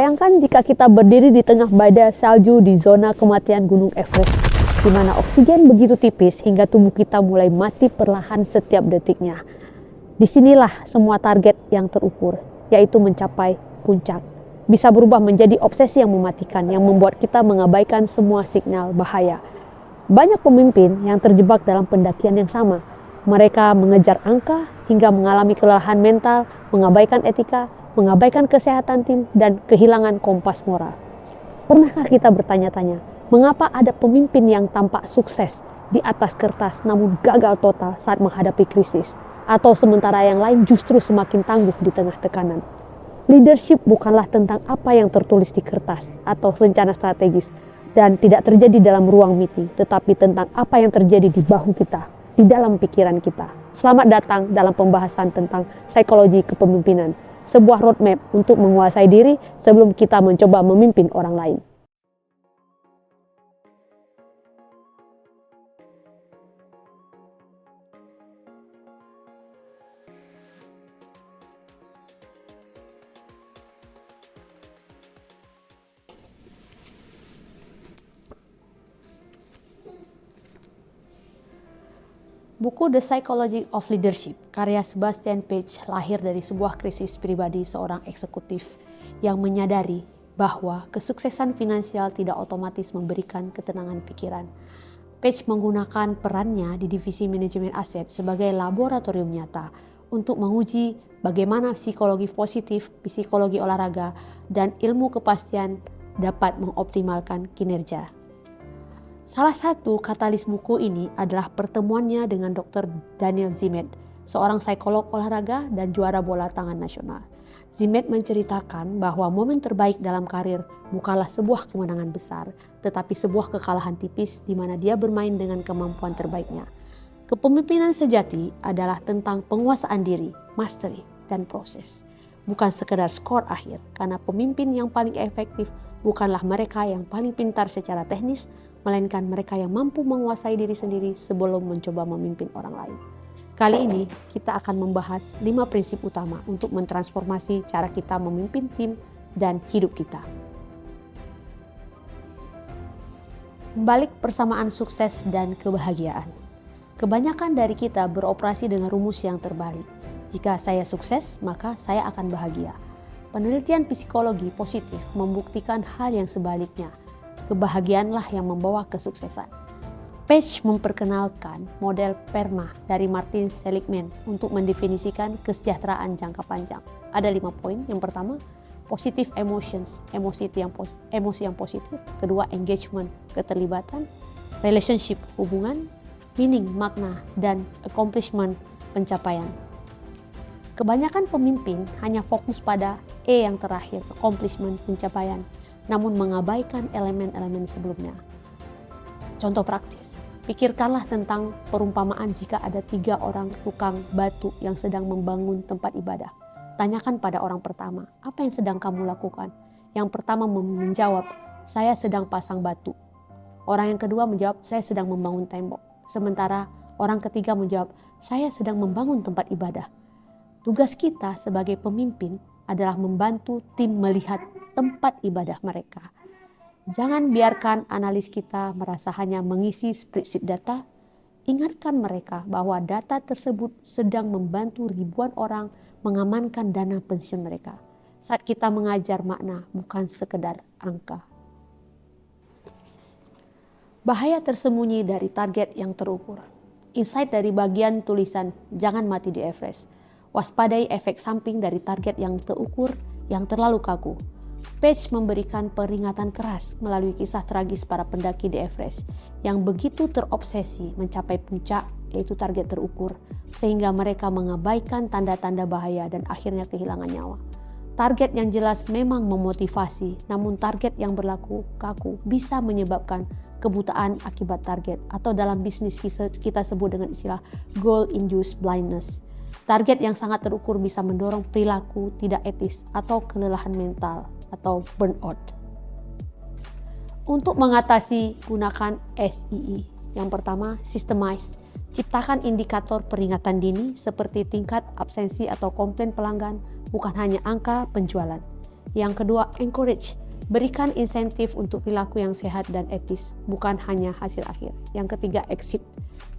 Bayangkan jika kita berdiri di tengah badai salju di zona kematian Gunung Everest, di mana oksigen begitu tipis hingga tubuh kita mulai mati perlahan setiap detiknya. Disinilah semua target yang terukur, yaitu mencapai puncak, bisa berubah menjadi obsesi yang mematikan, yang membuat kita mengabaikan semua sinyal bahaya. Banyak pemimpin yang terjebak dalam pendakian yang sama. Mereka mengejar angka hingga mengalami kelelahan mental, mengabaikan etika, mengabaikan kesehatan tim, dan kehilangan kompas moral. Pernahkah kita bertanya-tanya, mengapa ada pemimpin yang tampak sukses di atas kertas namun gagal total saat menghadapi krisis? Atau sementara yang lain justru semakin tangguh di tengah tekanan? Leadership bukanlah tentang apa yang tertulis di kertas atau rencana strategis dan tidak terjadi dalam ruang meeting, tetapi tentang apa yang terjadi di bahu kita, di dalam pikiran kita. Selamat datang dalam pembahasan tentang psikologi kepemimpinan, sebuah roadmap untuk menguasai diri sebelum kita mencoba memimpin orang lain. Buku The Psychology of Leadership, karya Sebastian Page, lahir dari sebuah krisis pribadi seorang eksekutif yang menyadari bahwa kesuksesan finansial tidak otomatis memberikan ketenangan pikiran. Page menggunakan perannya di divisi manajemen aset sebagai laboratorium nyata untuk menguji bagaimana psikologi positif, psikologi olahraga, dan ilmu kepastian dapat mengoptimalkan kinerja. Salah satu katalis buku ini adalah pertemuannya dengan Dr. Daniel Zimet, seorang psikolog olahraga dan juara bola tangan nasional. Zimet menceritakan bahwa momen terbaik dalam karir bukanlah sebuah kemenangan besar, tetapi sebuah kekalahan tipis di mana dia bermain dengan kemampuan terbaiknya. Kepemimpinan sejati adalah tentang penguasaan diri, mastery, dan proses. Bukan sekedar skor akhir, karena pemimpin yang paling efektif bukanlah mereka yang paling pintar secara teknis, melainkan mereka yang mampu menguasai diri sendiri sebelum mencoba memimpin orang lain. Kali ini kita akan membahas 5 prinsip utama untuk mentransformasi cara kita memimpin tim dan hidup kita. Balik persamaan sukses dan kebahagiaan. Kebanyakan dari kita beroperasi dengan rumus yang terbalik. Jika saya sukses, maka saya akan bahagia. Penelitian psikologi positif membuktikan hal yang sebaliknya. Kebahagiaanlah yang membawa kesuksesan. Page memperkenalkan model PERMA dari Martin Seligman untuk mendefinisikan kesejahteraan jangka panjang. Ada 5 poin. Yang pertama, positive emotions, emosi yang positif. Kedua, engagement, keterlibatan. Relationship, hubungan. Meaning, makna, dan accomplishment, pencapaian. Kebanyakan pemimpin hanya fokus pada E yang terakhir, accomplishment, pencapaian, namun mengabaikan elemen-elemen sebelumnya. Contoh praktis, pikirkanlah tentang perumpamaan jika ada 3 orang tukang batu yang sedang membangun tempat ibadah. Tanyakan pada orang pertama, apa yang sedang kamu lakukan? Yang pertama menjawab, saya sedang pasang batu. Orang yang kedua menjawab, saya sedang membangun tembok. Sementara orang ketiga menjawab, saya sedang membangun tempat ibadah. Tugas kita sebagai pemimpin adalah membantu tim melihat tempat ibadah mereka. Jangan biarkan analis kita merasa hanya mengisi spreadsheet data. Ingatkan mereka bahwa data tersebut sedang membantu ribuan orang mengamankan dana pensiun mereka. Saat kita mengajar makna, bukan sekedar angka. Bahaya tersembunyi dari target yang terukur. Insight dari bagian tulisan Jangan Mati di Everest. Waspadai efek samping dari target yang terukur yang terlalu kaku. Page memberikan peringatan keras melalui kisah tragis para pendaki di Everest yang begitu terobsesi mencapai puncak, yaitu target terukur, sehingga mereka mengabaikan tanda-tanda bahaya dan akhirnya kehilangan nyawa. Target yang jelas memang memotivasi, namun target yang berlaku kaku bisa menyebabkan kebutaan akibat target, atau dalam bisnis kita sebut dengan istilah goal-induced blindness. Target yang sangat terukur bisa mendorong perilaku tidak etis atau kelelahan mental atau burnout. Untuk mengatasi, gunakan SEE. Yang pertama, systemize. Ciptakan indikator peringatan dini seperti tingkat absensi atau komplain pelanggan, bukan hanya angka penjualan. Yang kedua, encourage. Berikan insentif untuk perilaku yang sehat dan etis, bukan hanya hasil akhir. Yang ketiga, exit.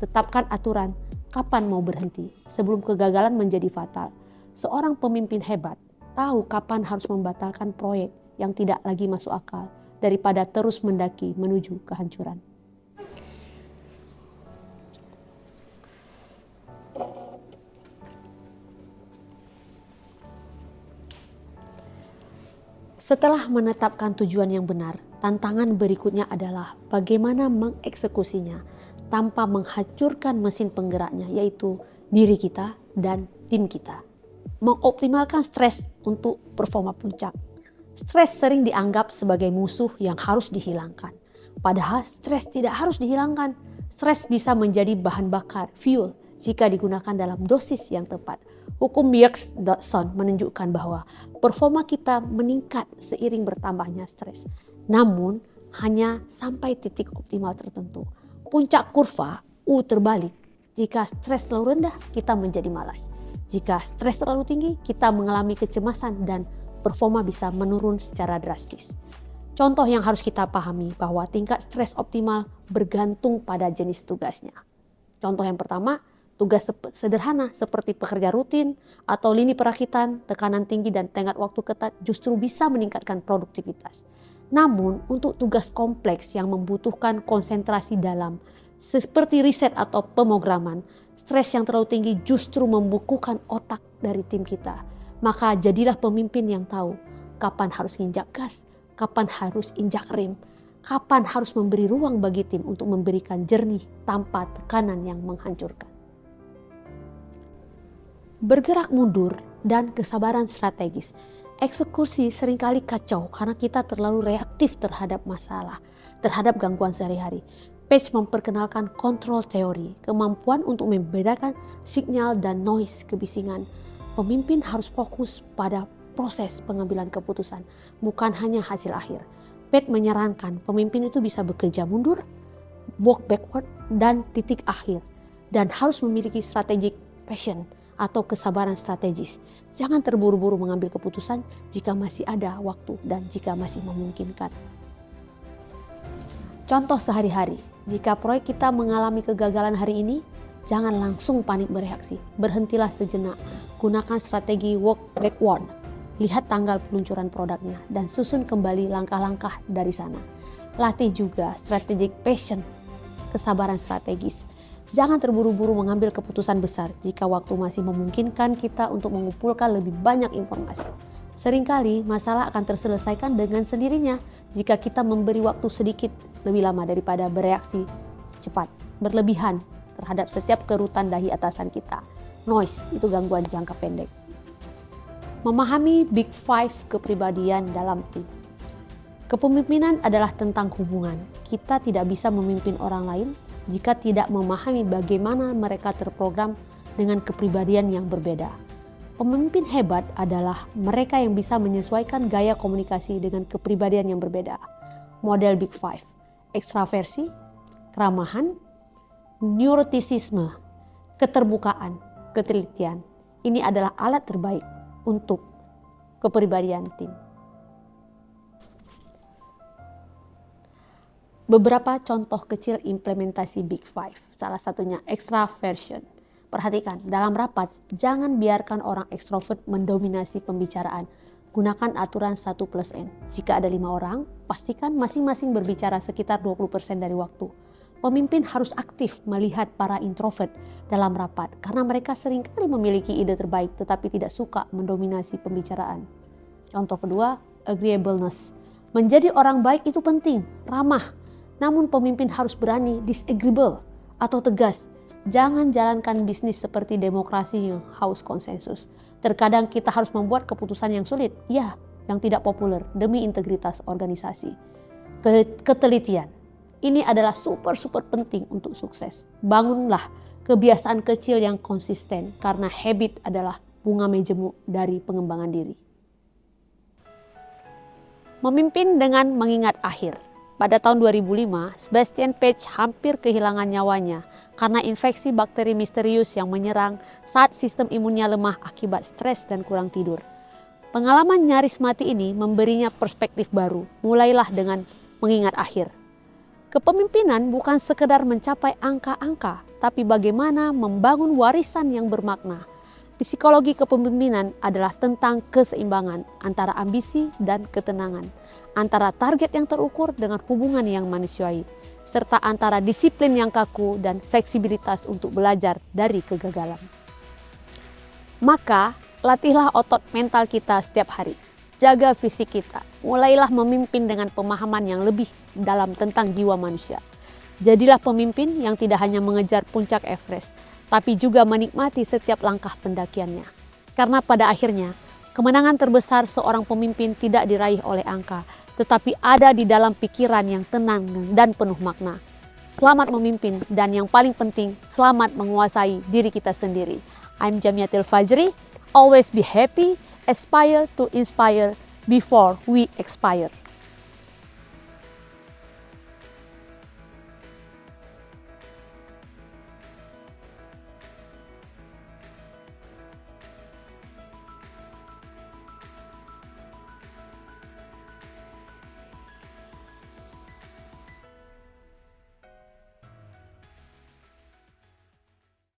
Tetapkan aturan kapan mau berhenti sebelum kegagalan menjadi fatal. Seorang pemimpin hebat tahu kapan harus membatalkan proyek yang tidak lagi masuk akal daripada terus mendaki menuju kehancuran. Setelah menetapkan tujuan yang benar, tantangan berikutnya adalah bagaimana mengeksekusinya tanpa menghancurkan mesin penggeraknya, yaitu diri kita dan tim kita. Mengoptimalkan stres untuk performa puncak. Stres sering dianggap sebagai musuh yang harus dihilangkan. Padahal stres tidak harus dihilangkan. Stres bisa menjadi bahan bakar, fuel, jika digunakan dalam dosis yang tepat. Hukum Yerkes-Dodson menunjukkan bahwa performa kita meningkat seiring bertambahnya stres. Namun, hanya sampai titik optimal tertentu. Puncak kurva U terbalik. Jika stres terlalu rendah, kita menjadi malas. Jika stres terlalu tinggi, kita mengalami kecemasan dan performa bisa menurun secara drastis. Contoh yang harus kita pahami bahwa tingkat stres optimal bergantung pada jenis tugasnya. Contoh yang pertama, tugas sederhana seperti pekerja rutin atau lini perakitan, tekanan tinggi dan tenggat waktu ketat justru bisa meningkatkan produktivitas. Namun untuk tugas kompleks yang membutuhkan konsentrasi dalam seperti riset atau pemrograman, stres yang terlalu tinggi justru membukukan otak dari tim kita. Maka jadilah pemimpin yang tahu kapan harus injak gas, kapan harus injak rem, kapan harus memberi ruang bagi tim untuk memberikan jernih tanpa tekanan yang menghancurkan. Bergerak mundur dan kesabaran strategis. Eksekusi seringkali kacau karena kita terlalu reaktif terhadap masalah, terhadap gangguan sehari-hari. Page memperkenalkan kontrol teori, kemampuan untuk membedakan signal dan noise kebisingan. Pemimpin harus fokus pada proses pengambilan keputusan, bukan hanya hasil akhir. Page menyarankan pemimpin itu bisa bekerja mundur, walk backward, dan titik akhir. Dan harus memiliki strategic passion atau kesabaran strategis. Jangan terburu-buru mengambil keputusan jika masih ada waktu dan jika masih memungkinkan. Contoh sehari-hari, jika proyek kita mengalami kegagalan hari ini, jangan langsung panik bereaksi. Berhentilah sejenak, gunakan strategi walk backward. Lihat tanggal peluncuran produknya dan susun kembali langkah-langkah dari sana. Latih juga strategic passion, kesabaran strategis. Jangan terburu-buru mengambil keputusan besar jika waktu masih memungkinkan kita untuk mengumpulkan lebih banyak informasi. Seringkali masalah akan terselesaikan dengan sendirinya jika kita memberi waktu sedikit lebih lama daripada bereaksi cepat, berlebihan terhadap setiap kerutan dahi atasan kita. Noise itu gangguan jangka pendek. Memahami Big Five kepribadian dalam tim. Kepemimpinan adalah tentang hubungan. Kita tidak bisa memimpin orang lain jika tidak memahami bagaimana mereka terprogram dengan kepribadian yang berbeda. Pemimpin hebat adalah mereka yang bisa menyesuaikan gaya komunikasi dengan kepribadian yang berbeda. Model Big Five, ekstraversi, keramahan, neurotisisme, keterbukaan, ketelitian. Ini adalah alat terbaik untuk kepribadian tim. Beberapa contoh kecil implementasi Big Five, salah satunya extraversion. Perhatikan, dalam rapat, jangan biarkan orang ekstrovert mendominasi pembicaraan. Gunakan aturan 1+N. Jika ada 5 orang, pastikan masing-masing berbicara sekitar 20% dari waktu. Pemimpin harus aktif melihat para introvert dalam rapat, karena mereka seringkali memiliki ide terbaik tetapi tidak suka mendominasi pembicaraan. Contoh kedua, agreeableness. Menjadi orang baik itu penting, ramah. Namun pemimpin harus berani disagreeable atau tegas. Jangan jalankan bisnis seperti demokrasi yang haus konsensus. Terkadang kita harus membuat keputusan yang sulit, ya, yang tidak populer demi integritas organisasi. Ketelitian. Ini adalah super penting untuk sukses. Bangunlah kebiasaan kecil yang konsisten karena habit adalah bunga majemuk dari pengembangan diri. Memimpin dengan mengingat akhir. Pada tahun 2005, Sebastian Page hampir kehilangan nyawanya karena infeksi bakteri misterius yang menyerang saat sistem imunnya lemah akibat stres dan kurang tidur. Pengalaman nyaris mati ini memberinya perspektif baru, mulailah dengan mengingat akhir. Kepemimpinan bukan sekedar mencapai angka-angka, tapi bagaimana membangun warisan yang bermakna. Psikologi kepemimpinan adalah tentang keseimbangan antara ambisi dan ketenangan, antara target yang terukur dengan hubungan yang manusiawi, serta antara disiplin yang kaku dan fleksibilitas untuk belajar dari kegagalan. Maka, latihlah otot mental kita setiap hari. Jaga fisik kita. Mulailah memimpin dengan pemahaman yang lebih dalam tentang jiwa manusia. Jadilah pemimpin yang tidak hanya mengejar puncak Everest, tapi juga menikmati setiap langkah pendakiannya. Karena pada akhirnya, kemenangan terbesar seorang pemimpin tidak diraih oleh angka, tetapi ada di dalam pikiran yang tenang dan penuh makna. Selamat memimpin, dan yang paling penting, selamat menguasai diri kita sendiri. I'm Jamiatil Fajri. Always be happy, aspire to inspire before we expire.